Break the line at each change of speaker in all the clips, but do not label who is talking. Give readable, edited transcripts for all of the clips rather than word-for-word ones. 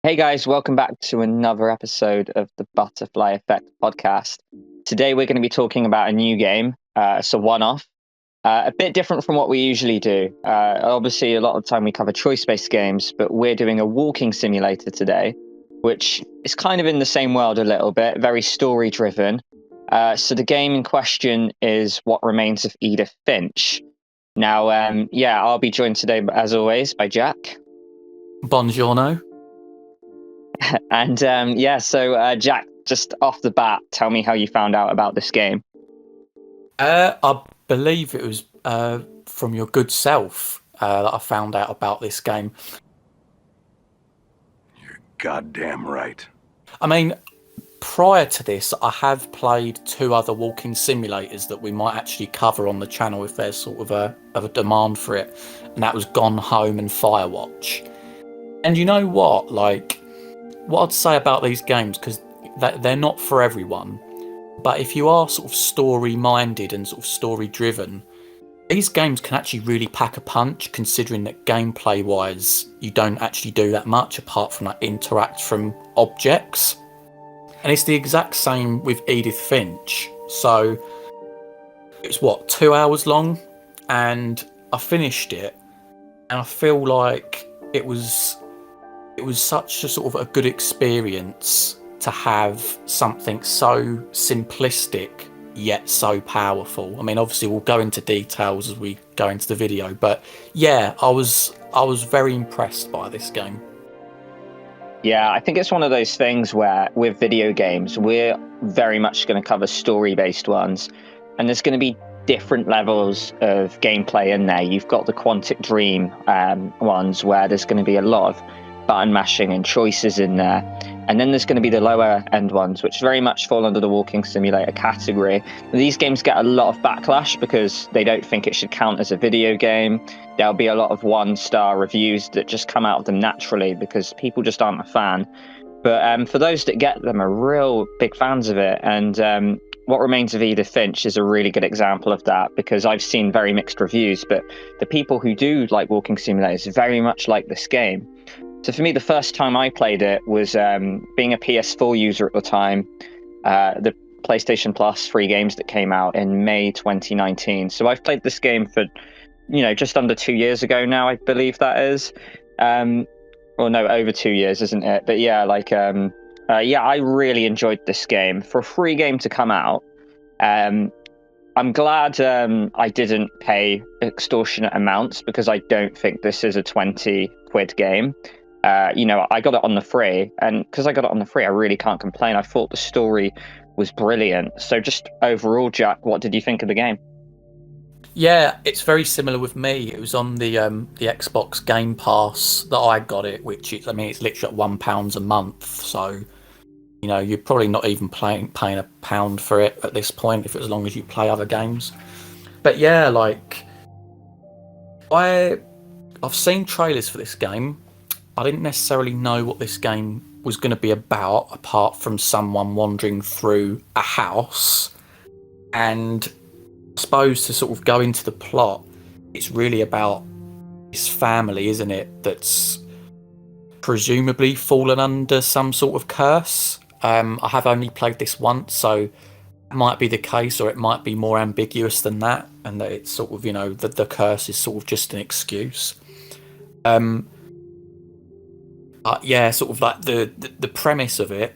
Hey guys, welcome back to another episode of the Butterfly Effect podcast. Today we're going to be talking about a new game. It's a one-off, a bit different from what we usually do. Obviously, a lot of the time we cover choice-based games, but we're doing a walking simulator today, which is kind of in the same world a little bit, very story-driven. So the game in question is What Remains of Edith Finch. Now, I'll be joined today, as always, by Jack.
Buongiorno.
And Jack, just off the bat, tell me how you found out about this game.
I believe it was from your good self that I found out about this game.
You're goddamn right.
I mean, prior to this, I have played two other walking simulators that we might actually cover on the channel if there's sort of a demand for it, and that was Gone Home and Firewatch. And you know what? Like, what I'd say about these games, because they're not for everyone, but if you are sort of story-minded and sort of story-driven, these games can actually really pack a punch, considering that gameplay-wise, you don't actually do that much apart from like interact from objects. And it's the exact same with Edith Finch. So it's 2 hours long, and I finished it, and I feel like it was such a sort of a good experience to have something so simplistic yet so powerful. I mean, obviously we'll go into details as we go into the video, but yeah, I was very impressed by this game.
Yeah, I think it's one of those things where with video games, we're very much going to cover story-based ones, and there's going to be different levels of gameplay in there. You've got the Quantic Dream ones where there's going to be a lot of button mashing and choices in there, and then there's going to be the lower end ones which very much fall under the walking simulator category. These games get a lot of backlash because they don't think it should count as a video game. There'll be a lot of 1-star reviews that just come out of them naturally because people just aren't a fan, but for those that get them are real big fans of it. And What Remains of Edith Finch is a really good example of that, because I've seen very mixed reviews, but the people who do like walking simulators very much like this game. So for me, the first time I played it was being a PS4 user at the time, the PlayStation Plus free games that came out in May 2019. So I've played this game for, just under 2 years ago now, I believe that is. Over 2 years, isn't it? But yeah, I really enjoyed this game. For a free game to come out, I'm glad I didn't pay extortionate amounts, because I don't think this is a 20 quid game. I got it on the free, and because I got it on the free, I really can't complain. I thought the story was brilliant. So just overall, Jack, what did you think of the game?
Yeah, it's very similar with me. It was on the Xbox Game Pass that I got it, which is, it's literally at £1 a month. So, you're probably not even paying £1 for it at this point, if as long as you play other games. But yeah, I've seen trailers for this game. I didn't necessarily know what this game was going to be about, apart from someone wandering through a house. And I suppose to sort of go into the plot, it's really about this family, isn't it, that's presumably fallen under some sort of curse. I have only played this once, so it might be the case, or it might be more ambiguous than that, and that it's sort of, that the curse is sort of just an excuse. Sort of like the premise of it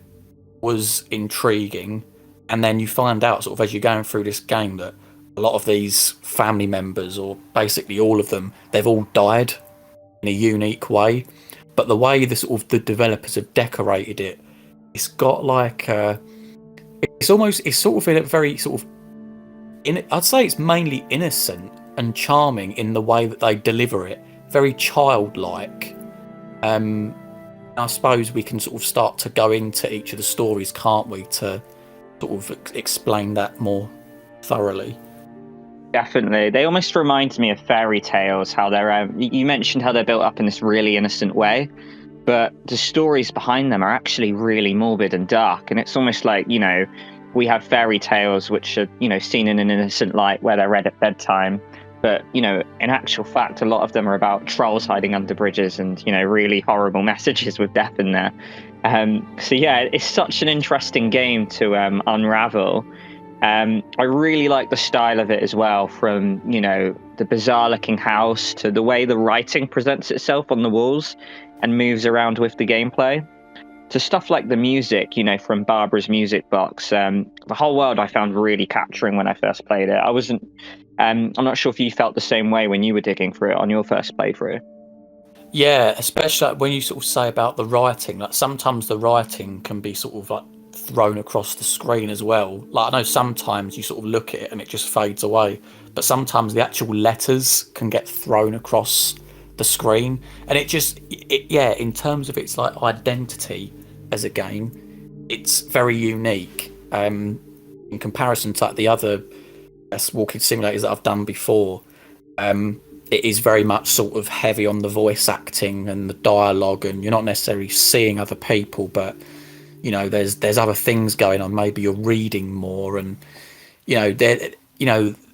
was intriguing, and then you find out sort of as you're going through this game that a lot of these family members, or basically all of them, they've all died in a unique way. But the way the developers have decorated it, it's got it's sort of in a very sort of I'd say it's mainly innocent and charming in the way that they deliver it, very childlike. I suppose we can sort of start to go into each of the stories, can't we, to sort of explain that more thoroughly.
Definitely. They almost remind me of fairy tales, how they're, you mentioned how they're built up in this really innocent way, but the stories behind them are actually really morbid and dark. And it's almost like, we have fairy tales which are, seen in an innocent light where they're read at bedtime. but in actual fact, a lot of them are about trolls hiding under bridges and really horrible messages with death in there. So yeah, it's such an interesting game to unravel. I really like the style of it as well, from the bizarre looking house to the way the writing presents itself on the walls and moves around with the gameplay, to stuff like the music, from Barbara's music box. The whole world I found really capturing when I first played it. I'm not sure if you felt the same way when you were digging through it on your first playthrough.
Yeah, especially when you sort of say about the writing, like sometimes the writing can be sort of like thrown across the screen as well. Like I know sometimes you sort of look at it and it just fades away, but sometimes the actual letters can get thrown across the screen, and in terms of its like identity as a game, it's very unique in comparison to like the other walking simulators that I've done before. It is very much sort of heavy on the voice acting and the dialogue, and you're not necessarily seeing other people, but there's other things going on. Maybe you're reading more, and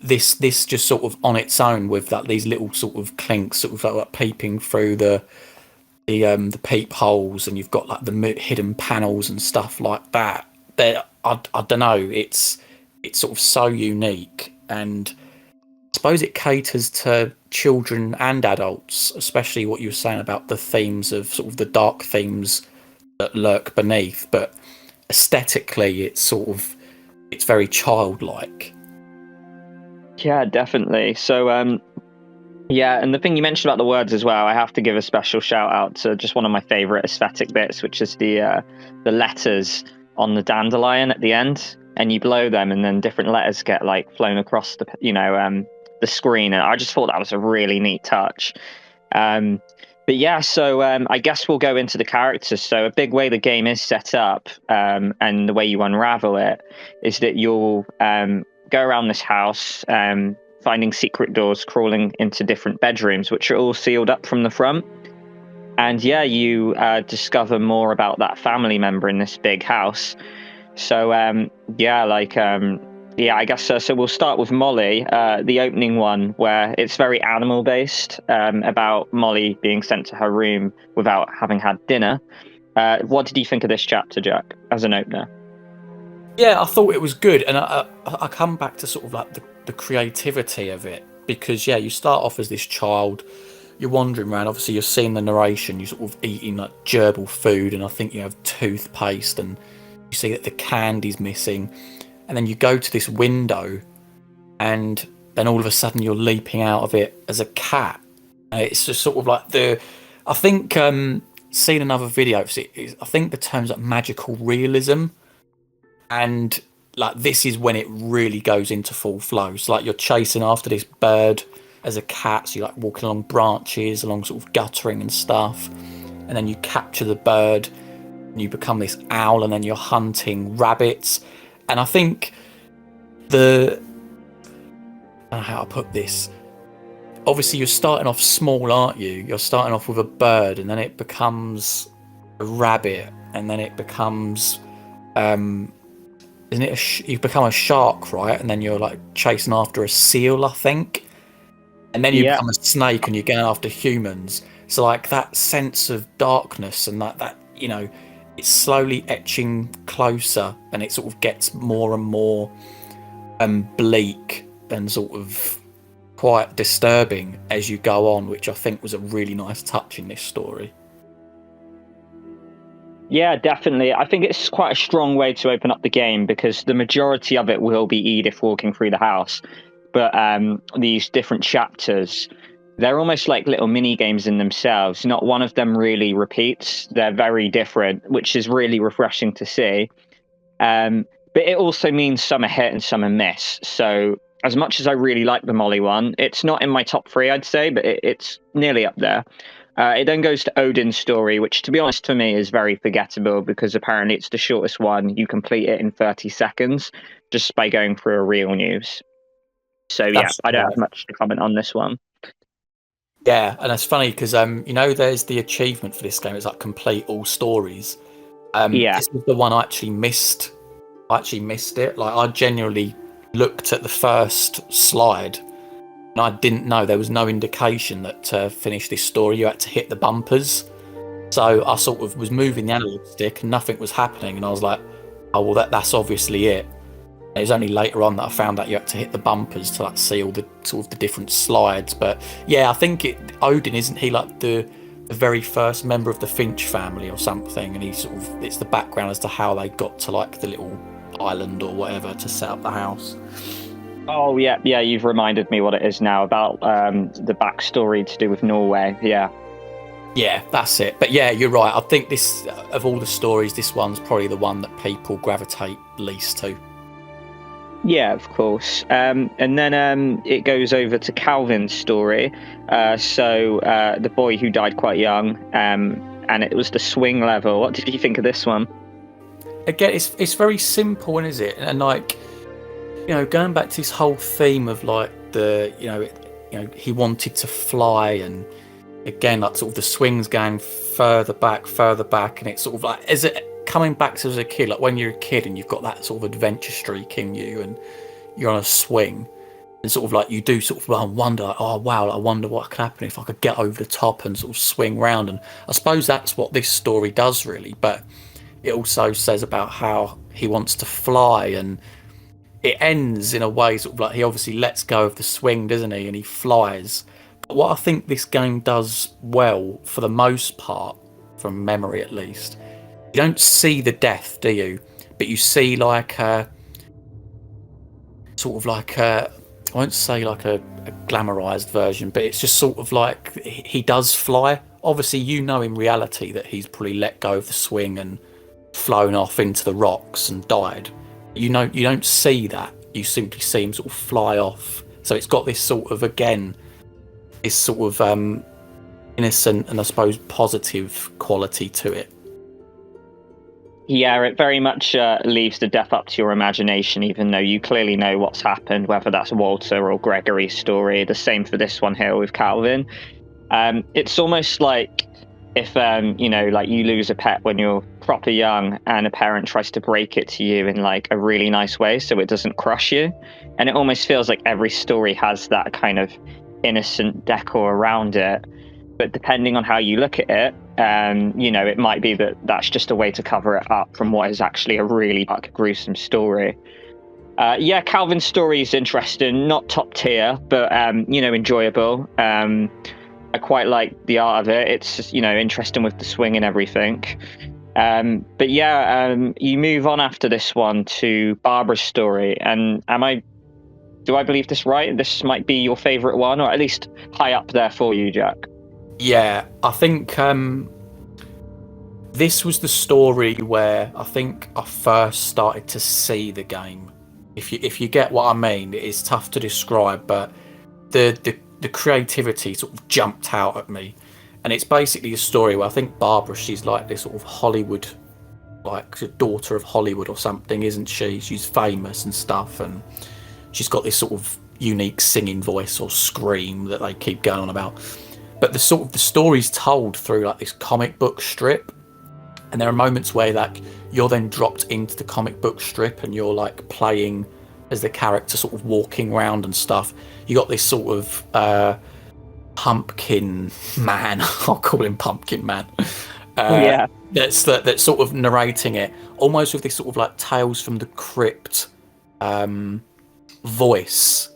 this just sort of on its own with that these little sort of clinks, sort of like peeping through the peepholes, and you've got like the hidden panels and stuff like that. I don't know. It's sort of so unique, and I suppose it caters to children and adults, especially what you were saying about the themes of sort of the dark themes that lurk beneath. But aesthetically, it's very childlike.
Yeah, definitely. So, yeah, and the thing you mentioned about the words as well, I have to give a special shout out to just one of my favorite aesthetic bits, which is the letters on the dandelion at the end, and you blow them, and then different letters get like flown across the screen, and I just thought that was a really neat touch. But yeah, so I guess we'll go into the characters. So a big way the game is set up, and the way you unravel it, is that you'll go around this house, finding secret doors, crawling into different bedrooms, which are all sealed up from the front. And yeah, you discover more about that family member in this big house. So I guess so. So we'll start with Molly, the opening one, where it's very animal based, about Molly being sent to her room without having had dinner. What did you think of this chapter, Jack, as an opener?
Yeah, I thought it was good, and I come back to sort of like the creativity of it, because you start off as this child, you're wandering around. Obviously, you're seeing the narration, you're sort of eating like gerbil food, and I think you have toothpaste, and you see that the candy's missing, and then you go to this window, and then all of a sudden you're leaping out of it as a cat. It's just sort of like I think seen another video. I think the term's like magical realism. And like this is when it really goes into full flow. So like you're chasing after this bird as a cat, so you're like walking along branches, along sort of guttering and stuff, and then you capture the bird and you become this owl, and then you're hunting rabbits. And I think I don't know how I put this. Obviously you're starting off small, aren't you? You're starting off with a bird, and then it becomes a rabbit, and then it becomes isn't it you become a shark, right? And then you're like chasing after a seal, I think. And then you become a snake, and you're going after humans. So like that sense of darkness, and that it's slowly etching closer, and it sort of gets more and more bleak and sort of quite disturbing as you go on, which I think was a really nice touch in this story.
Yeah, definitely. I think it's quite a strong way to open up the game, because the majority of it will be Edith walking through the house. But these different chapters, they're almost like little mini games in themselves. Not one of them really repeats. They're very different, which is really refreshing to see. But it also means some are hit and some are miss. So as much as I really like the Molly one, it's not in my top 3, I'd say, but it's nearly up there. It then goes to Odin's story, which, to be honest, to me is very forgettable, because apparently it's the shortest one. You complete it in 30 seconds just by going through a real news. So yeah, I don't have much to comment on this one.
Yeah, and it's funny because there's the achievement for this game. It's like complete all stories. This was the one I actually missed. I actually missed it. Like I genuinely looked at the first slide, And I didn't know, there was no indication that to finish this story you had to hit the bumpers. So I sort of was moving the analog stick and nothing was happening, and I was like, oh well, that's obviously it. And it was only later on that I found out you had to hit the bumpers to like see all the sort of the different slides. But yeah, I think Odin, isn't he like the very first member of the Finch family or something, and he sort of, it's the background as to how they got to like the little island or whatever to set up the house.
Oh yeah, you've reminded me what it is now, about the backstory to do with Norway.
Yeah, that's it. But yeah, you're right. I think this, of all the stories, this one's probably the one that people gravitate least to.
Yeah, of course. And then it goes over to Calvin's story. So the boy who died quite young, and it was the swing level. What did you think of this one?
Again, it's very simple, is it? And like, you know, going back to this whole theme of like the, you know, he wanted to fly, and again, like sort of the swings going further back, and it's sort of like, is it coming back to as a kid, like when you're a kid and you've got that sort of adventure streak in you, and you're on a swing, and sort of like you do sort of wonder, like, oh wow, I wonder what could happen if I could get over the top and sort of swing round. And I suppose that's what this story does really, but it also says about how he wants to fly, and it ends in a way sort of like he obviously lets go of the swing, doesn't he, and he flies. But what I think this game does well, for the most part, from memory at least, you don't see the death, do you? But you see like a sort of like a, I won't say like a glamorized version, but it's just sort of like he does fly. Obviously, you know in reality that he's probably let go of the swing and flown off into the rocks and died. You know, you don't see that. You simply see him sort of fly off. So it's got this sort of, again, this sort of innocent and I suppose positive quality to it.
Yeah, it very much leaves the death up to your imagination, even though you clearly know what's happened, whether that's Walter or Gregory's story. The same for this one here with Calvin. It's almost like if, you know, like you lose a pet when you're proper young and a parent tries to break it to you in like a really nice way so it doesn't crush you. And it almost feels like every story has that kind of innocent decor around it. But depending on how you look at it, you know, it might be that that's just a way to cover it up from what is actually a really dark, gruesome story. Yeah, Calvin's story is interesting, not top tier, but, you know, enjoyable. I quite like the art of it. It's just, you know, interesting with the swing and everything. But yeah, you move on after this one to Barbara's story. And do I believe this right? This might be your favourite one, or at least high up there for you, Jack.
Yeah, I think this was the story where I think I first started to see the game. If you get what I mean, it is tough to describe, but the creativity sort of jumped out at me. And it's basically a story where I think Barbara, she's like this sort of Hollywood, like daughter of Hollywood or something, isn't she? She's famous and stuff, and she's got this sort of unique singing voice or scream that they keep going on about. But the story's told through like this comic book strip, and there are moments where like you're then dropped into the comic book strip and you're like playing as the character, sort of walking around and stuff. You got this sort of Pumpkin Man, I'll call him Pumpkin Man.
Yeah,
that's sort of narrating it, almost with this sort of like Tales from the Crypt voice.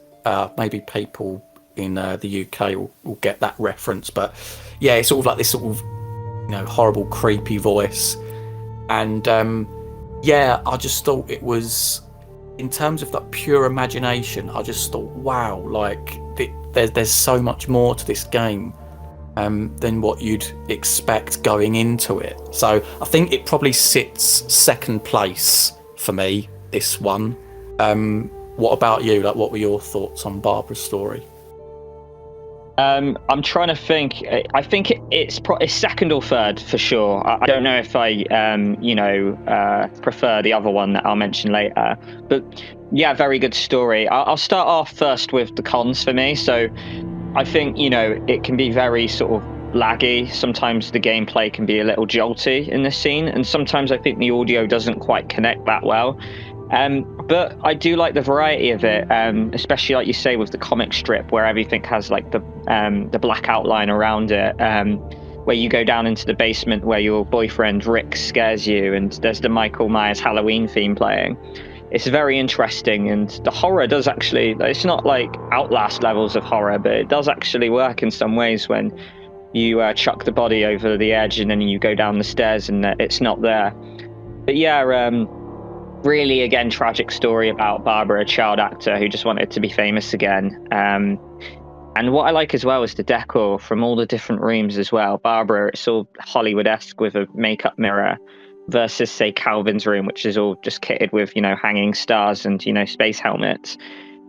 Maybe people in the UK will get that reference, but yeah, it's sort of like this sort of, you know, horrible, creepy voice. And yeah, I just thought it was, in terms of that pure imagination, I just thought, wow, like there's so much more to this game than what you'd expect going into it. So I think it probably sits second place for me, this one. What about you? Like, what were your thoughts on Barbara's story?
I'm trying to think. I think it's second or third for sure. I don't know if I, prefer the other one that I'll mention later. But yeah, very good story. I'll start off first with the cons for me. So I think, you know, it can be very sort of laggy. Sometimes the gameplay can be a little jolty in this scene. And sometimes I think the audio doesn't quite connect that well. But I do like the variety of it, especially like you say with the comic strip where everything has like the black outline around it, where you go down into the basement where your boyfriend Rick scares you, and there's the Michael Myers Halloween theme playing. It's very interesting, and the horror does actually, it's not like Outlast levels of horror, but it does actually work in some ways when you chuck the body over the edge and then you go down the stairs and it's not there. But yeah, really, again, tragic story about Barbara, a child actor who just wanted to be famous again. And what I like as well is the decor from all the different rooms as well. Barbara, it's all Hollywood-esque with a makeup mirror versus, say, Calvin's room, which is all just kitted with, hanging stars and, space helmets.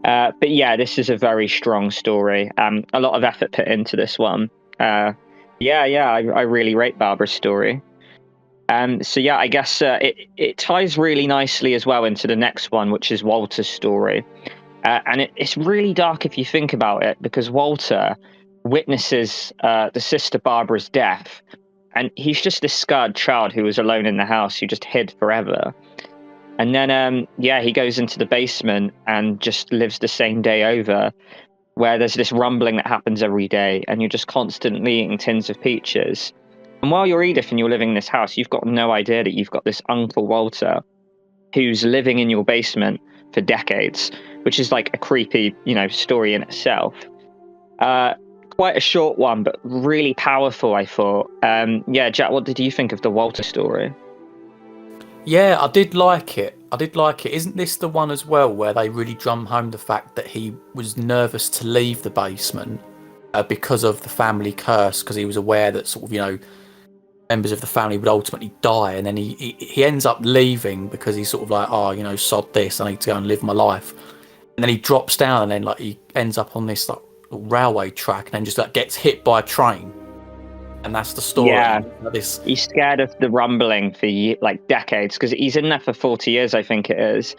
But yeah, this is a very strong story. A lot of effort put into this one. I really rate Barbara's story. So yeah, I guess it ties really nicely as well into the next one, which is Walter's story. And it's really dark if you think about it, because Walter witnesses the sister Barbara's death, and he's just this scarred child who was alone in the house, who just hid forever. And then, he goes into the basement and just lives the same day over, where there's this rumbling that happens every day, and you're just constantly eating tins of peaches. And while you're Edith and you're living in this house, you've got no idea that you've got this Uncle Walter who's living in your basement for decades, which is like a creepy, story in itself. Quite a short one, but really powerful, I thought. Jack, what did you think of the Walter story?
Yeah, I did like it. Isn't this the one as well where they really drum home the fact that he was nervous to leave the basement because of the family curse, because he was aware that sort of, members of the family would ultimately die, and then he ends up leaving because he's sort of like, sod this, I need to go and live my life. And then he drops down, and then like he ends up on this like railway track, and then just like gets hit by a train. And that's the story.
Yeah, he's scared of the rumbling for like decades, because he's in there for 40 years, I think it is.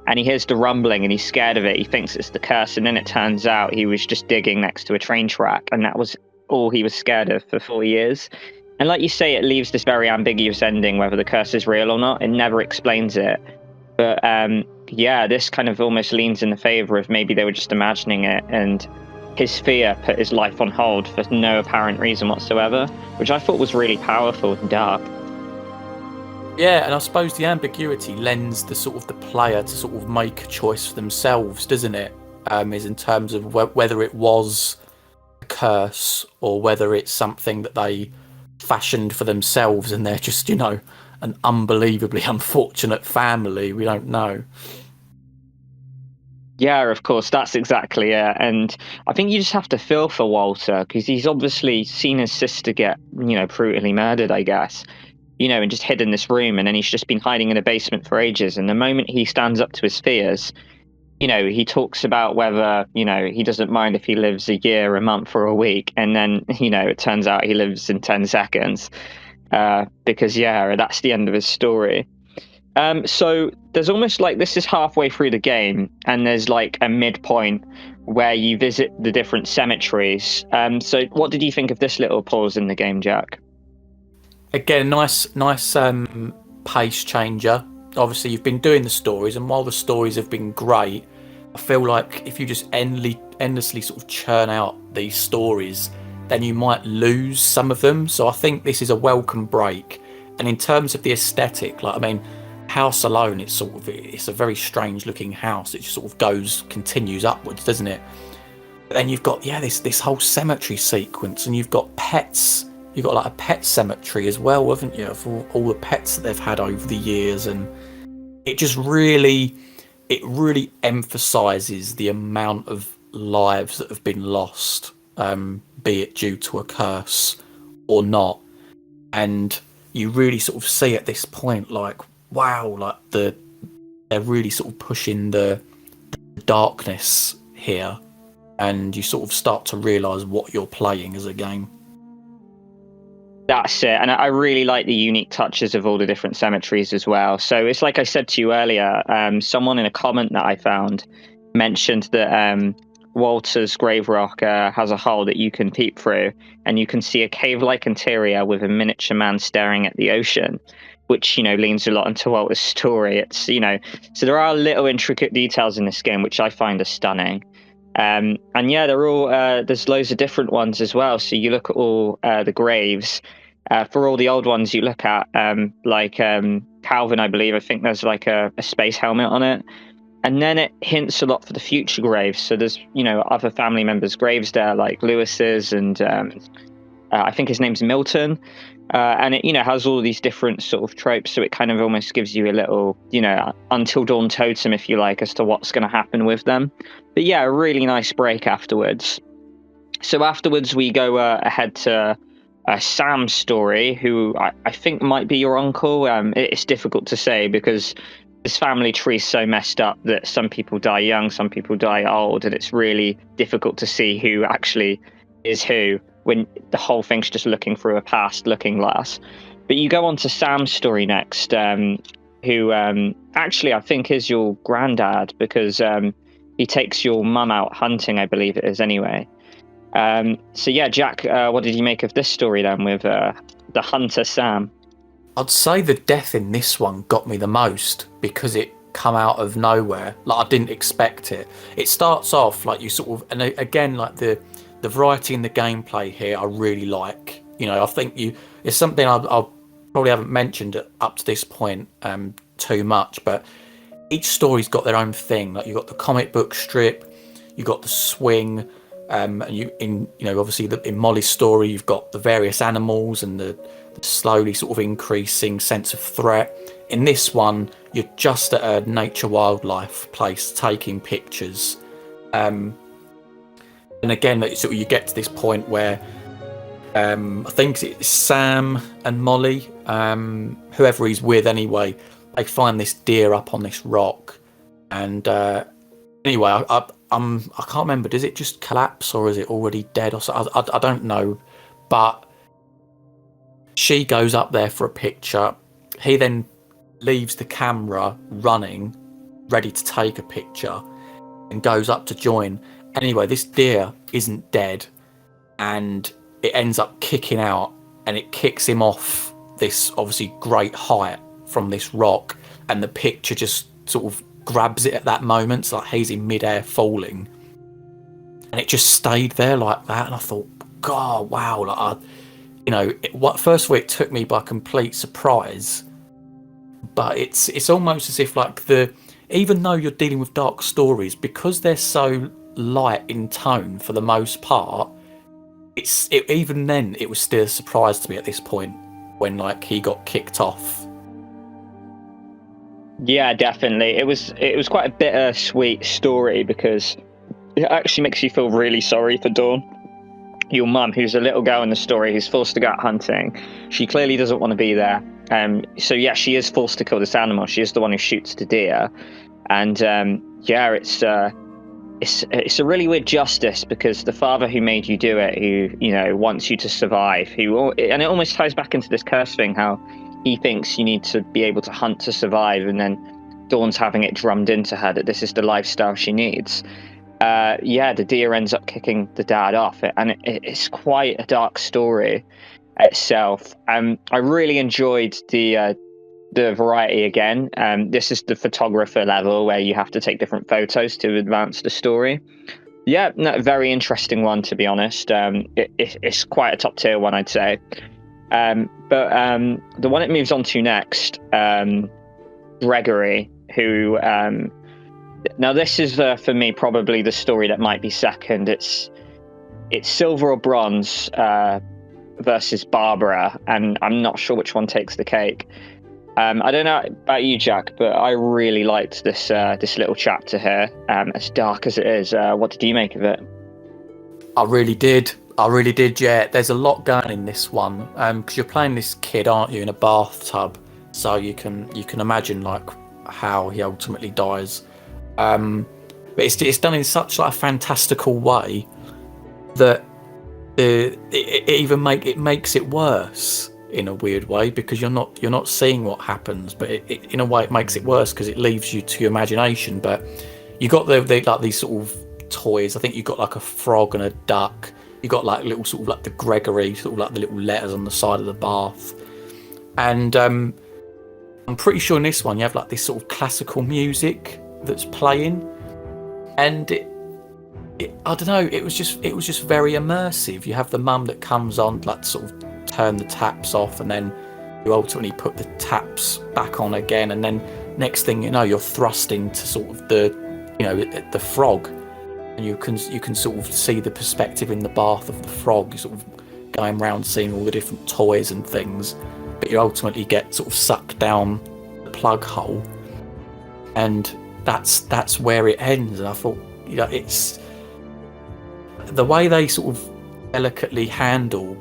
And he hears the rumbling and he's scared of it. He thinks it's the curse. And then it turns out he was just digging next to a train track. And that was all he was scared of for 4 years. And like you say, it leaves this very ambiguous ending, whether the curse is real or not. It never explains it. But this kind of almost leans in the favor of maybe they were just imagining it, and his fear put his life on hold for no apparent reason whatsoever, which I thought was really powerful and dark.
Yeah, and I suppose the ambiguity lends the sort of the player to sort of make a choice for themselves, doesn't it? Is in terms of whether it was a curse or whether it's something that they fashioned for themselves and they're just, an unbelievably unfortunate family. We don't know.
Yeah, of course, that's exactly it. And I think you just have to feel for Walter, because he's obviously seen his sister get, brutally murdered, I guess, and just hid in this room. And then he's just been hiding in a basement for ages. And the moment he stands up to his fears, he talks about whether, he doesn't mind if he lives a year, a month, or a week. And then, it turns out he lives in 10 seconds because, that's the end of his story. So there's almost like this is halfway through the game, and there's like a midpoint where you visit the different cemeteries. So what did you think of this little pause in the game, Jack?
Again, nice pace changer. Obviously, you've been doing the stories, and while the stories have been great, I feel like if you just endlessly sort of churn out these stories, then you might lose some of them. So I think this is a welcome break. And in terms of the aesthetic, house alone, it's a very strange looking house. It just sort of continues upwards, doesn't it? But then you've got this whole cemetery sequence, and you've got pets. You've got like a pet cemetery as well, haven't you, for all the pets that they've had over the years. And it just really emphasizes the amount of lives that have been lost, be it due to a curse or not. And you really sort of see at this point, like, wow, like they're really sort of pushing the darkness here, and you sort of start to realise what you're playing as a game.
That's it, and I really like the unique touches of all the different cemeteries as well. So it's like I said to you earlier, someone in a comment that I found mentioned that Walter's grave rock has a hole that you can peep through, and you can see a cave-like interior with a miniature man staring at the ocean. which, leans a lot into Walter's story. It's, so there are little intricate details in this game, which I find are stunning. And yeah, they're all, there's loads of different ones as well. So you look at all the graves. For all the old ones you look at, Calvin, I believe, I think there's like a space helmet on it. And then it hints a lot for the future graves. So there's, other family members' graves there, like Lewis's, and I think his name's Milton. And it, has all these different sort of tropes. So it kind of almost gives you a little, Until Dawn totem, if you like, as to what's going to happen with them. But yeah, a really nice break afterwards. So afterwards, we go ahead to Sam's story, who I think might be your uncle. It's difficult to say because this family tree is so messed up that some people die young, some people die old, and it's really difficult to see who actually is who when the whole thing's just looking through a past looking glass. But you go on to Sam's story next, who actually I think is your granddad, because he takes your mum out hunting, I believe it is anyway. So yeah, Jack, what did you make of this story then with the hunter Sam?
I'd say the death in this one got me the most because it come out of nowhere. Like, I didn't expect it. It starts off like you sort of, and again, like the variety in the gameplay here, I really like. I think it's something I probably haven't mentioned up to this point too much, but each story's got their own thing. Like, you've got the comic book strip, you've got the swing, and obviously in Molly's story, you've got the various animals and the slowly sort of increasing sense of threat. In this one, you're just at a nature wildlife place taking pictures. And again, sort of you get to this point where I think it's Sam and Molly, whoever he's with anyway, they find this deer up on this rock. And anyway, I can't remember, does it just collapse or is it already dead? Or so? I don't know. But she goes up there for a picture. He then leaves the camera running, ready to take a picture, and goes up to join. Anyway, this deer isn't dead, and it ends up kicking out, and it kicks him off this obviously great height from this rock, and the picture just sort of grabs it at that moment. It's like he's in midair falling, and it just stayed there like that. And I thought, God, wow! Like, first of all, it took me by complete surprise. But it's almost as if like even though you're dealing with dark stories, because they're so light in tone for the most part, even then it was still a surprise to me at this point when like he got kicked off.
Yeah, definitely. It was quite a bittersweet story because it actually makes you feel really sorry for Dawn, your mum, who's a little girl in the story who's forced to go out hunting. She clearly doesn't want to be there. So yeah, she is forced to kill this animal. She is the one who shoots the deer, and yeah, it's a really weird justice because the father who made you do it, who wants you to survive, and it almost ties back into this curse thing, how he thinks you need to be able to hunt to survive, and then Dawn's having it drummed into her that this is the lifestyle she needs. Yeah, the deer ends up kicking the dad off, and it's quite a dark story itself. I really enjoyed the variety again. This is the photographer level where you have to take different photos to advance the story. Yeah, no, very interesting one, to be honest. It's quite a top tier one, I'd say. But the one it moves on to next, Gregory, who now this is for me probably the story that might be second. It's silver or bronze versus Barbara, and I'm not sure which one takes the cake. I don't know about you, Jack, but I really liked this little chapter here, as dark as it is. What did you make of it?
I really did, yeah. There's a lot going in this one, because you're playing this kid, aren't you, in a bathtub, so you can imagine like how he ultimately dies. But it's done in such like a fantastical way that it makes it worse in a weird way, because you're not seeing what happens, but in a way it makes it worse because it leaves you to your imagination. But you got the like these sort of toys. I think you got like a frog and a duck. You got like little sort of like the Gregory, sort of like the little letters on the side of the bath, and I'm pretty sure in this one you have like this sort of classical music that's playing, and I don't know, it was just very immersive. You have the mum that comes on, like sort of turn the taps off, and then you ultimately put the taps back on again, and then next thing you know, you're thrust into sort of the frog, and you can sort of see the perspective in the bath of the frog. You're sort of going around seeing all the different toys and things, but you ultimately get sort of sucked down the plug hole, and that's where it ends. And I thought, it's the way they sort of delicately handle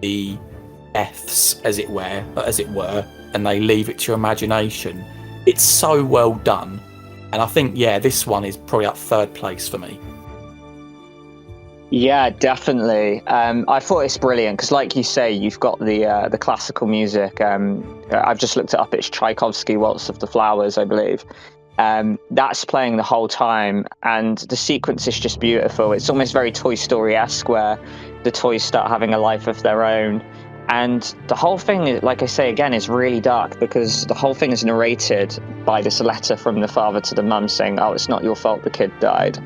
the deaths, as it were, and they leave it to your imagination. It's so well done, and I think this one is probably up third place for me.
Yeah, definitely. I thought it's brilliant because, like you say, you've got the classical music. I've just looked it up. It's Tchaikovsky Waltz of the Flowers, I believe. That's playing the whole time, and the sequence is just beautiful. It's almost very Toy Story-esque, where the toys start having a life of their own. And the whole thing, like I say again, is really dark because the whole thing is narrated by this letter from the father to the mum saying, "Oh, it's not your fault the kid died."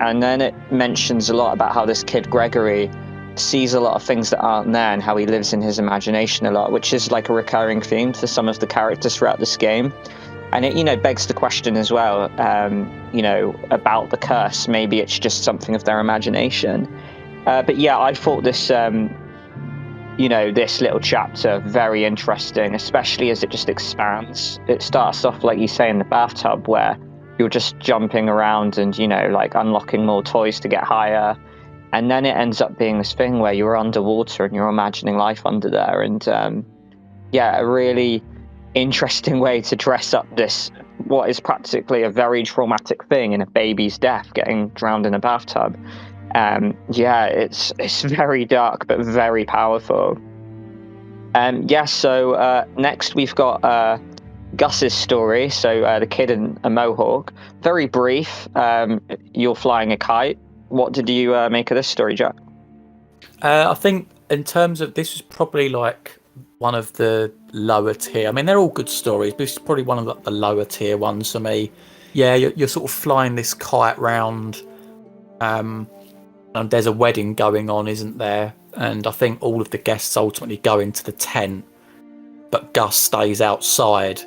And then it mentions a lot about how this kid, Gregory, sees a lot of things that aren't there and how he lives in his imagination a lot, which is like a recurring theme for some of the characters throughout this game. And it, begs the question as well, about the curse. Maybe it's just something of their imagination. But yeah, I thought this, this little chapter very interesting, especially as it just expands. It starts off, like you say, in the bathtub where you're just jumping around and, like unlocking more toys to get higher. And then it ends up being this thing where you're underwater and you're imagining life under there. And a really interesting way to dress up this, what is practically a very traumatic thing in a baby's death, getting drowned in a bathtub. It's very dark, but very powerful. So next we've got Gus's story, so the kid in a mohawk. Very brief. You're flying a kite. What did you make of this story, Jack?
I think in terms of, this is probably like one of the lower tier. I mean, they're all good stories, but it's probably one of the lower tier ones for me. Yeah, you're sort of flying this kite round, and there's a wedding going on, isn't there? And I think all of the guests ultimately go into the tent, but Gus stays outside.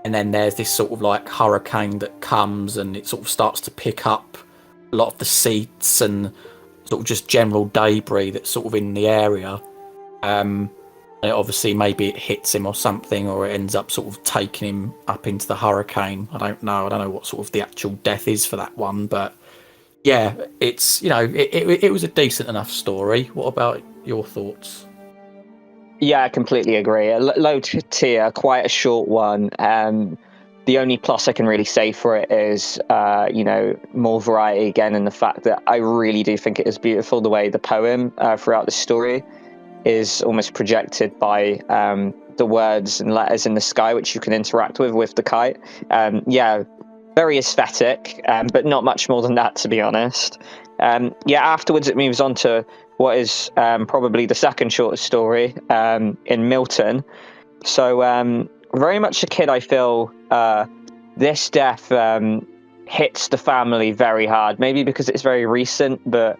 And then there's this sort of like hurricane that comes and it sort of starts to pick up a lot of the seats and sort of just general debris that's sort of in the area. And obviously maybe it hits him or something, or it ends up sort of taking him up into the hurricane. I don't know what sort of the actual death is for that one, but yeah, it's, it was a decent enough story. What about your thoughts?
Yeah, I completely agree. Low tier, quite a short one. The only plus I can really say for it is, more variety again, in the fact that I really do think it is beautiful the way the poem throughout the story is almost projected by the words and letters in the sky, which you can interact with the kite. Very aesthetic, but not much more than that, to be honest. Afterwards it moves on to what is probably the second shortest story, in Milton. So very much a kid, I feel this death hits the family very hard, maybe because it's very recent, but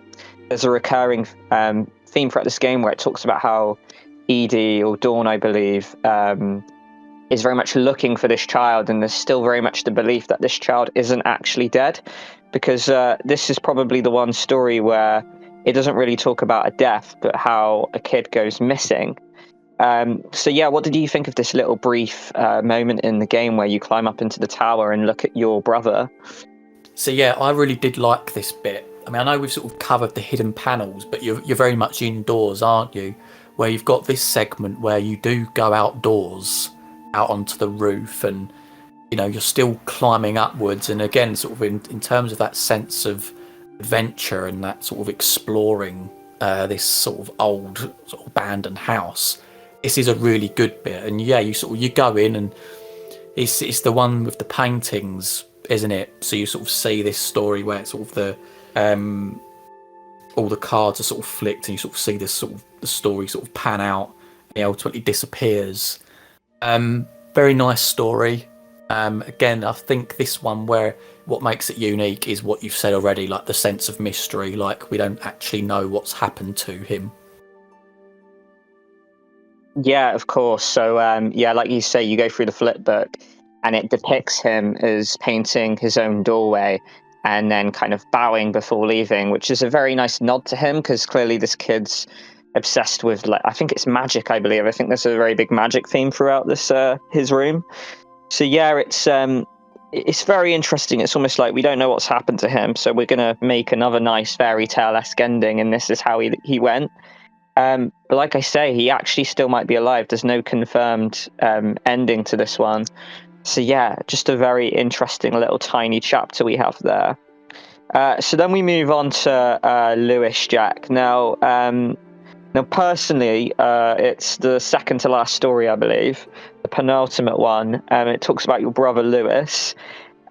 there's a recurring theme throughout this game where it talks about how Edie, or Dawn, I believe, is very much looking for this child, and there's still very much the belief that this child isn't actually dead, because this is probably the one story where it doesn't really talk about a death, but how a kid goes missing. What did you think of this little brief moment in the game where you climb up into the tower and look at your brother?
So yeah, I really did like this bit. I mean, I know we've sort of covered the hidden panels, but you're very much indoors, aren't you? Where you've got this segment where you do go outdoors, out onto the roof, and you're still climbing upwards. And again, sort of in terms of that sense of adventure and that sort of exploring this sort of old sort of abandoned house, this is a really good bit. And yeah, you go in, and it's the one with the paintings, isn't it? So you sort of see this story where it's sort of the all the cards are sort of flicked, and you sort of see this sort of the story sort of pan out, and it ultimately disappears. Very nice story. Again, I think this one, where what makes it unique is what you've said already, like the sense of mystery, like we don't actually know what's happened to him.
Yeah, of course. So, yeah, like you say, you go through the flip book and it depicts him as painting his own doorway and then kind of bowing before leaving, which is a very nice nod to him because clearly this kid's obsessed with, like, I think it's magic, I believe. I think there's a very big magic theme throughout this his room. So yeah, it's very interesting. It's almost like we don't know what's happened to him, so we're gonna make another nice fairy tale-esque ending, and this is how he went. But like I say, he actually still might be alive. There's no confirmed ending to this one. So yeah, just a very interesting little tiny chapter we have there. So then we move on to Lewis, Jack. Now personally, it's the second to last story, I believe, the penultimate one. It talks about your brother Lewis.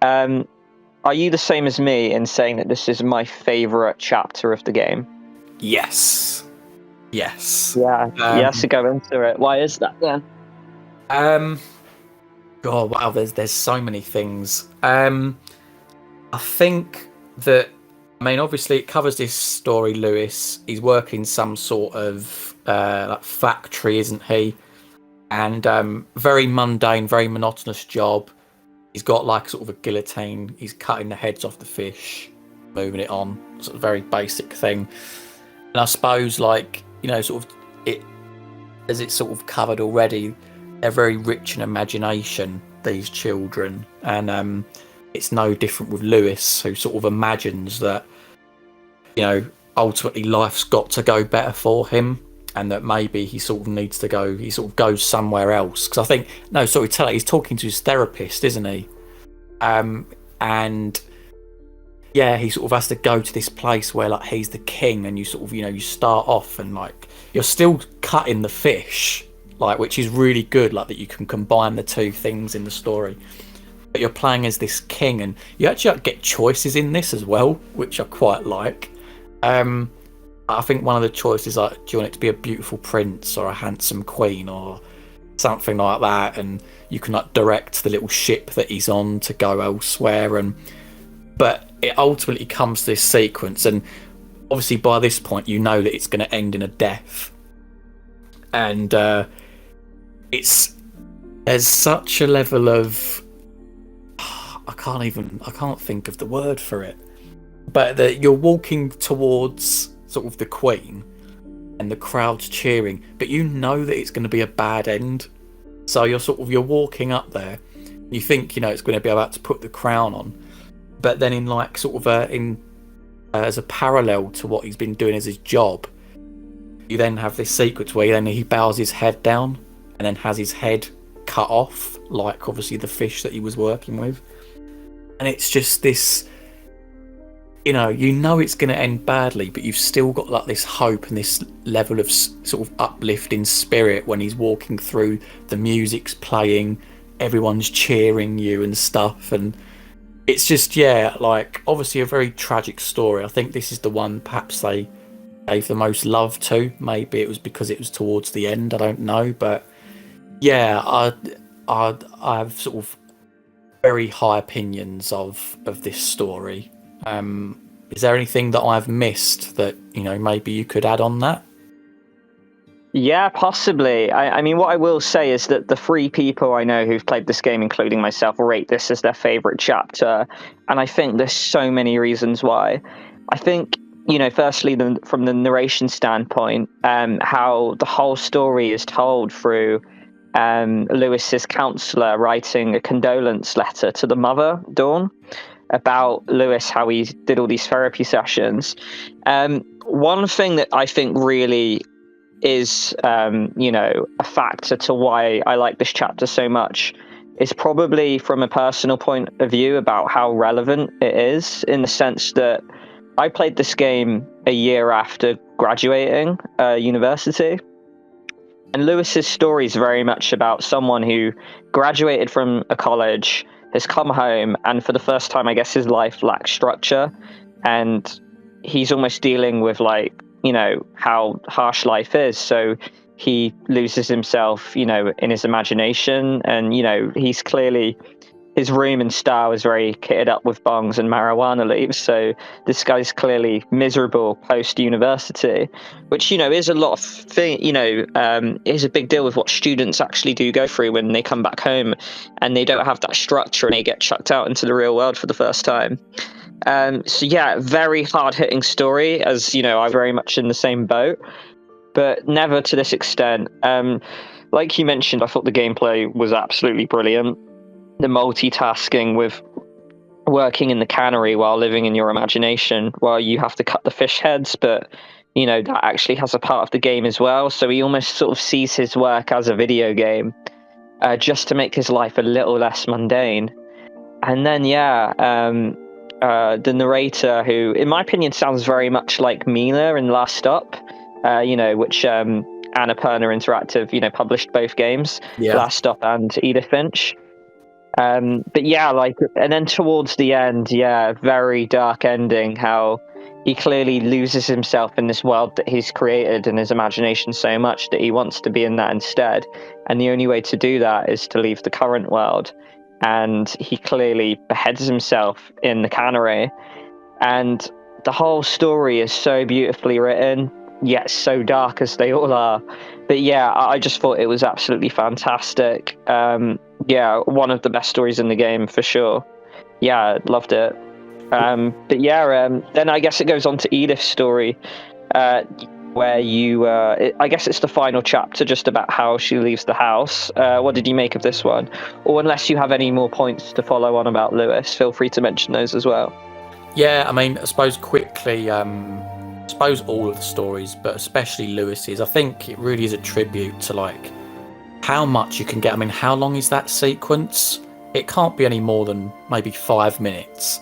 Are you the same as me in saying that this is my favourite chapter of the game?
Yes.
Yeah. Yes, to go into it. Why is that then?
God, wow, there's so many things. I think that, I mean, obviously it covers this story, Lewis. He's working some sort of like factory, isn't he? And very mundane, very monotonous job. He's got like sort of a guillotine. He's cutting the heads off the fish, moving it on. Sort of very basic thing. And I suppose, like, you know, sort of it, as it's sort of covered already, they're very rich in imagination, these children. And it's no different with Lewis, who sort of imagines that, you know, ultimately life's got to go better for him, and that maybe he sort of goes somewhere else. Because I think, no, sorry, he's talking to his therapist, isn't he? And yeah, he sort of has to go to this place where, like, he's the king, and you sort of, you know, you start off and, like, you're still cutting the fish, like, which is really good, like, that you can combine the two things in the story. But you're playing as this king, and you actually get choices in this as well, which I quite like. I think one of the choices, like, do you want it to be a beautiful prince or a handsome queen or something like that? And you can, like, direct the little ship that he's on to go elsewhere. But it ultimately comes to this sequence, and obviously by this point you know that it's going to end in a death. And there's such a level of, I can't think of the word for it, but that you're walking towards sort of the queen and the crowd's cheering, but you know that it's going to be a bad end. So you're walking up there, you think, you know, it's going to be about to put the crown on, but then in, like, sort of as a parallel to what he's been doing as his job, you then have this sequence where he bows his head down and then has his head cut off, like obviously the fish that he was working with. And it's just this, you know it's going to end badly, but you've still got, like, this hope and this level of sort of uplifting spirit when he's walking through, the music's playing, everyone's cheering you and stuff. And it's just, yeah, like, obviously a very tragic story. I think this is the one perhaps they gave the most love to. Maybe it was because it was towards the end, I don't know. But yeah, I have sort of very high opinions of this story. Is there anything that I've missed that, you know, maybe you could add on that?
Yeah, possibly. I mean, what I will say is that the 3 people I know who've played this game, including myself, rate this as their favourite chapter. And I think there's so many reasons why. I think, you know, firstly, from the narration standpoint, how the whole story is told through Lewis's counsellor writing a condolence letter to the mother, Dawn, about Lewis, how he did all these therapy sessions. One thing that I think really is, you know, a factor to why I like this chapter so much is probably from a personal point of view about how relevant it is, in the sense that I played this game a year after graduating university. And Lewis's story is very much about someone who graduated from a college, has come home, and for the first time, I guess, his life lacks structure. And he's almost dealing with, like, you know, how harsh life is. So he loses himself, you know, in his imagination. And, you know, he's clearly, his room and style is very kitted up with bongs and marijuana leaves. So this guy's clearly miserable post-university, which, you know, is a lot of is a big deal with what students actually do go through when they come back home and they don't have that structure and they get chucked out into the real world for the first time. So yeah, very hard-hitting story, as, you know, I'm very much in the same boat, but never to this extent. Like you mentioned, I thought the gameplay was absolutely brilliant. The multitasking with working in the cannery while living in your imagination, while you have to cut the fish heads, but, you know, that actually has a part of the game as well. So he almost sort of sees his work as a video game, just to make his life a little less mundane. And then, the narrator, who, in my opinion, sounds very much like Mina in Last Stop, which Annapurna Interactive, you know, published both games, Last Stop and Edith Finch. But yeah, like, and then towards the end, very dark ending, how he clearly loses himself in this world that he's created in his imagination so much that he wants to be in that instead. And the only way to do that is to leave the current world. And he clearly beheads himself in the cannery. And the whole story is so beautifully written, yet so dark as they all are. But yeah, I just thought it was absolutely fantastic. One of the best stories in the game for sure. Yeah, loved it. Then I guess it goes on to Edith's story, where I guess it's the final chapter, just about how she leaves the house. What did you make of this one? Or unless you have any more points to follow on about Lewis, feel free to mention those as well.
Yeah, I mean, I suppose quickly, I suppose all of the stories, but especially Lewis's, I think it really is a tribute to, like, how much you can get. I mean, how long is that sequence? It can't be any more than maybe 5 minutes.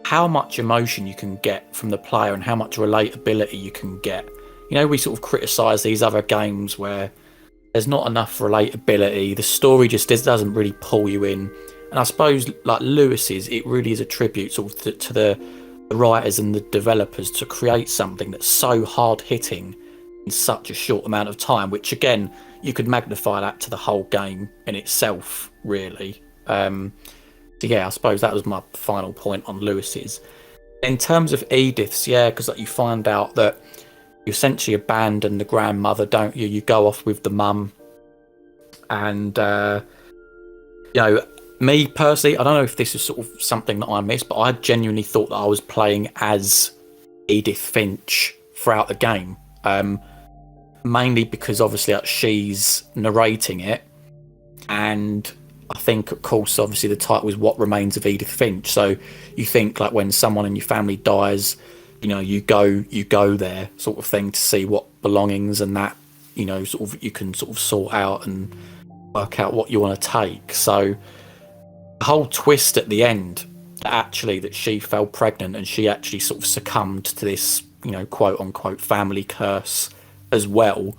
How much emotion you can get from the player and how much relatability you can get. You know, we sort of criticise these other games where there's not enough relatability. The story just doesn't really pull you in. And I suppose, like Lewis's, it really is a tribute sort of to the writers and the developers to create something that's so hard-hitting in such a short amount of time, which, again, you could magnify that to the whole game in itself, really. So yeah, I suppose that was my final point on Lewis's. In terms of Edith's, yeah, because like, you find out that you essentially abandon the grandmother, don't you? You go off with the mum. And, me personally, I don't know if this is sort of something that I missed, but I genuinely thought that I was playing as Edith Finch throughout the game. Mainly because obviously she's narrating it. And I think, of course, obviously the title is What Remains of Edith Finch. So you think, like, when someone in your family dies, you know, you go there, sort of thing, to see what belongings and that, you know, sort of you can sort of sort out and work out what you want to take. So the whole twist at the end, that she fell pregnant and she actually sort of succumbed to this, you know, quote unquote family curse as well,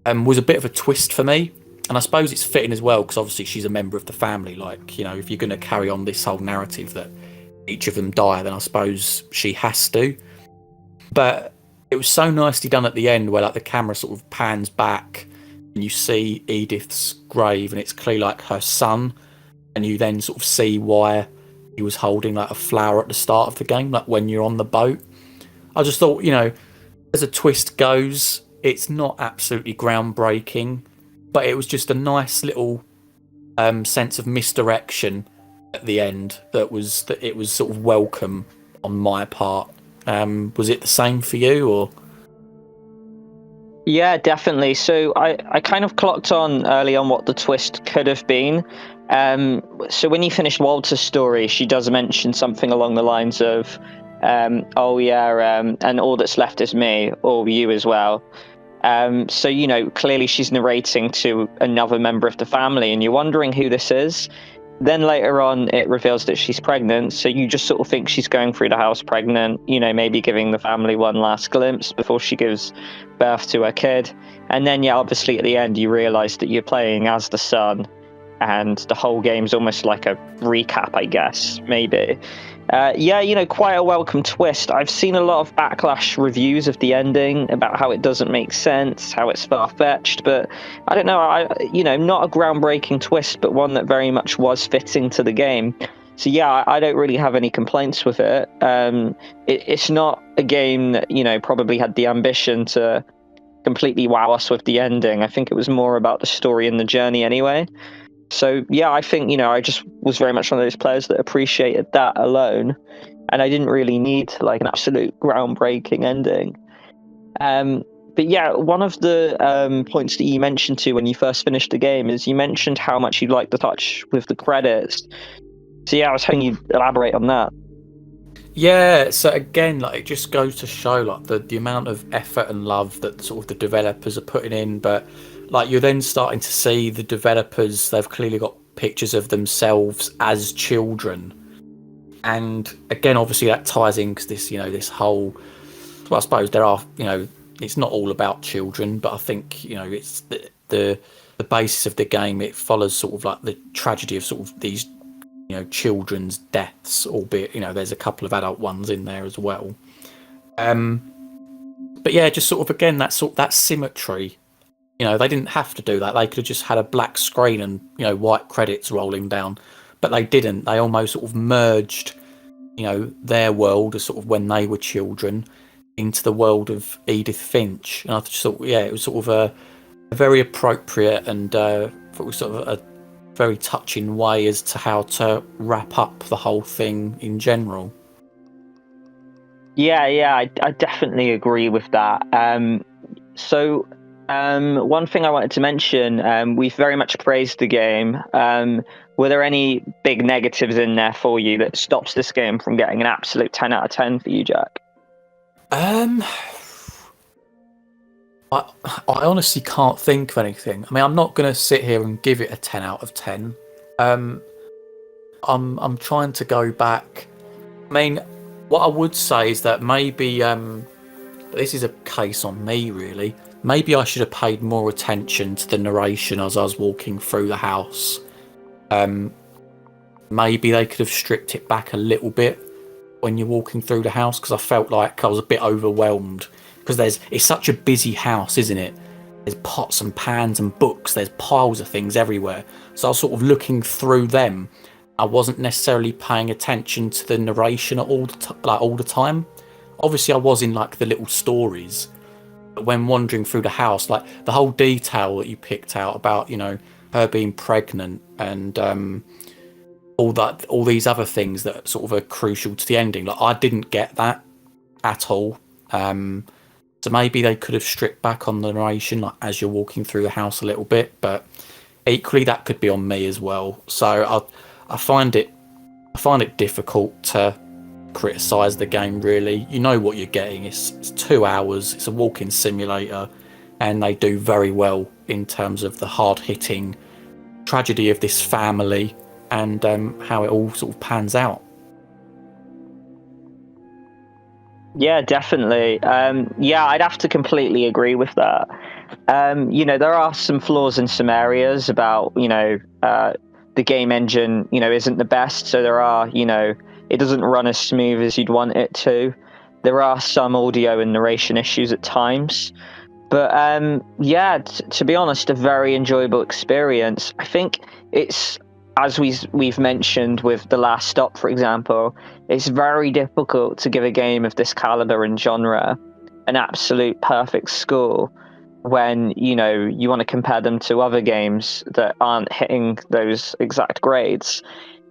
was a bit of a twist for me. And I suppose it's fitting as well, because obviously she's a member of the family. Like, you know, if you're going to carry on this whole narrative that each of them die, then I suppose she has to. But it was so nicely done at the end, where like the camera sort of pans back and you see Edith's grave and it's clearly like her son, and you then sort of see why he was holding like a flower at the start of the game, like when you're on the boat. I just thought, you know, as a twist goes, it's not absolutely groundbreaking, but it was just a nice little sense of misdirection at the end that it was sort of welcome on my part. Was it the same for you, or?
Yeah, definitely. So I kind of clocked on early on what the twist could have been. So when you finish Walter's story, she does mention something along the lines of, and all that's left is me, or you as well. So, you know, clearly she's narrating to another member of the family, and you're wondering who this is. Then later on, it reveals that she's pregnant. So you just sort of think she's going through the house pregnant, you know, maybe giving the family one last glimpse before she gives birth to her kid. And then, yeah, obviously at the end, you realize that you're playing as the son, and the whole game's almost like a recap, I guess, maybe. Yeah, quite a welcome twist. I've seen a lot of backlash reviews of the ending about how it doesn't make sense, how it's far-fetched, but I don't know, not a groundbreaking twist, but one that very much was fitting to the game. So yeah, I don't really have any complaints with it. It's not a game that, probably had the ambition to completely wow us with the ending. I think it was more about the story and the journey anyway. So yeah, I think, I just was very much one of those players that appreciated that alone, and I didn't really need like an absolute groundbreaking ending. But yeah, one of the points that you mentioned to when you first finished the game is you mentioned how much you liked the touch with the credits. So yeah, I was hoping you'd elaborate on that.
Yeah, so again, like it just goes to show like the amount of effort and love that sort of the developers are putting in, but like you're then starting to see the developers, they've clearly got pictures of themselves as children. And again, obviously that ties in because this whole, well, I suppose there are, it's not all about children, but I think, it's the basis of the game, it follows sort of like the tragedy of sort of these children's deaths, albeit there's a couple of adult ones in there as well. But yeah, just sort of again that symmetry. They didn't have to do that. They could have just had a black screen and white credits rolling down, but they didn't. They almost sort of merged their world as sort of when they were children into the world of Edith Finch, and I just thought it was sort of a very appropriate and sort of a very touching way as to how to wrap up the whole thing in general.
Yeah, I definitely agree with that. So one thing I wanted to mention, we've very much praised the game. Were there any big negatives in there for you that stops this game from getting an absolute 10 out of 10 for you, Jack?
I honestly can't think of anything. I mean, I'm not going to sit here and give it a 10 out of 10. I'm trying to go back. I mean, what I would say is that maybe this is a case on me, really. Maybe I should have paid more attention to the narration as I was walking through the house. Maybe they could have stripped it back a little bit when you're walking through the house, because I felt like I was a bit overwhelmed. Because it's such a busy house, isn't it? There's pots and pans and books. There's piles of things everywhere. So I was sort of looking through them. I wasn't necessarily paying attention to the narration all the time. Obviously, I was in like the little stories. But when wandering through the house, like the whole detail that you picked out about, her being pregnant and all these other things that sort of are crucial to the ending. Like I didn't get that at all. So maybe they could have stripped back on the narration, like as you're walking through the house a little bit, but equally that could be on me as well. So I find it difficult to criticise the game. Really, you know what you're getting. It's 2 hours. It's a walking simulator, and they do very well in terms of the hard-hitting tragedy of this family and how it all sort of pans out.
Yeah, definitely. Yeah, I'd have to completely agree with that. There are some flaws in some areas about, the game engine, isn't the best. So there are, it doesn't run as smooth as you'd want it to. There are some audio and narration issues at times. But yeah, to be honest, a very enjoyable experience. I think it's, as we've mentioned with The Last Stop, for example, it's very difficult to give a game of this caliber and genre an absolute perfect score when, you want to compare them to other games that aren't hitting those exact grades.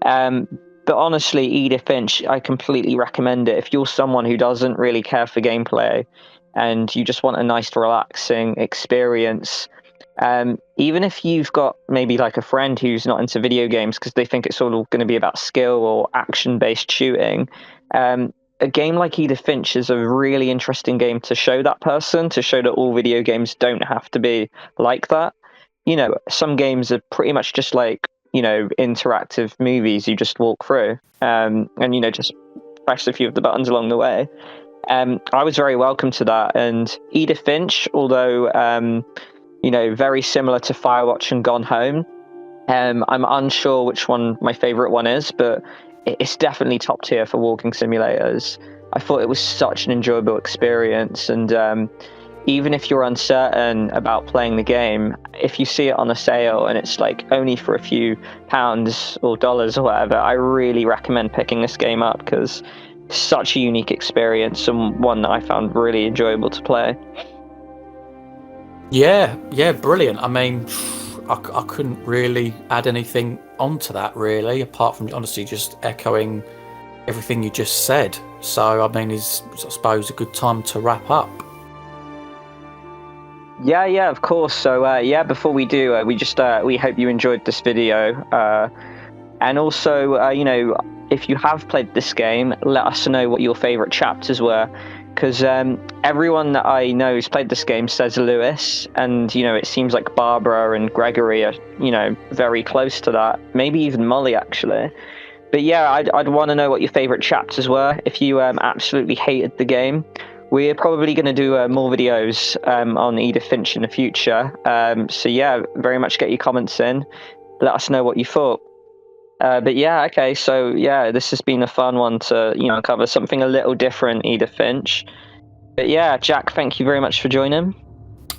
But honestly, Edith Finch, I completely recommend it. If you're someone who doesn't really care for gameplay and you just want a nice, relaxing experience, even if you've got maybe like a friend who's not into video games because they think it's all going to be about skill or action-based shooting, a game like Edith Finch is a really interesting game to show that person, to show that all video games don't have to be like that. Some games are pretty much just like, interactive movies you just walk through, and, just press a few of the buttons along the way. I was very welcome to that, and Edith Finch, although very similar to Firewatch and Gone Home. I'm unsure which one my favorite one is, but it's definitely top tier for walking simulators. I thought it was such an enjoyable experience, and even if you're uncertain about playing the game, if you see it on a sale and it's like only for a few pounds or dollars or whatever, I really recommend picking this game up because it's such a unique experience and one that I found really enjoyable to play.
Yeah, brilliant. I mean, I couldn't really add anything onto that, really, apart from honestly just echoing everything you just said. So, I mean, is I suppose a good time to wrap up.
Yeah, of course. So, before we do, we hope you enjoyed this video. And also, if you have played this game, let us know what your favorite chapters were. Because everyone that I know who's played this game says Lewis, and, it seems like Barbara and Gregory are, very close to that. Maybe even Molly, actually. But yeah, I'd want to know what your favorite chapters were. If you absolutely hated the game, we're probably going to do more videos on Edith Finch in the future. So yeah, very much get your comments in. Let us know what you thought. But yeah, okay. So yeah, this has been a fun one to cover something a little different, Edith Finch. But yeah, Jack, thank you very much for joining.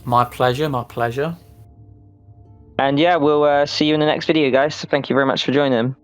My pleasure.
And yeah, we'll see you in the next video, guys. So thank you very much for joining.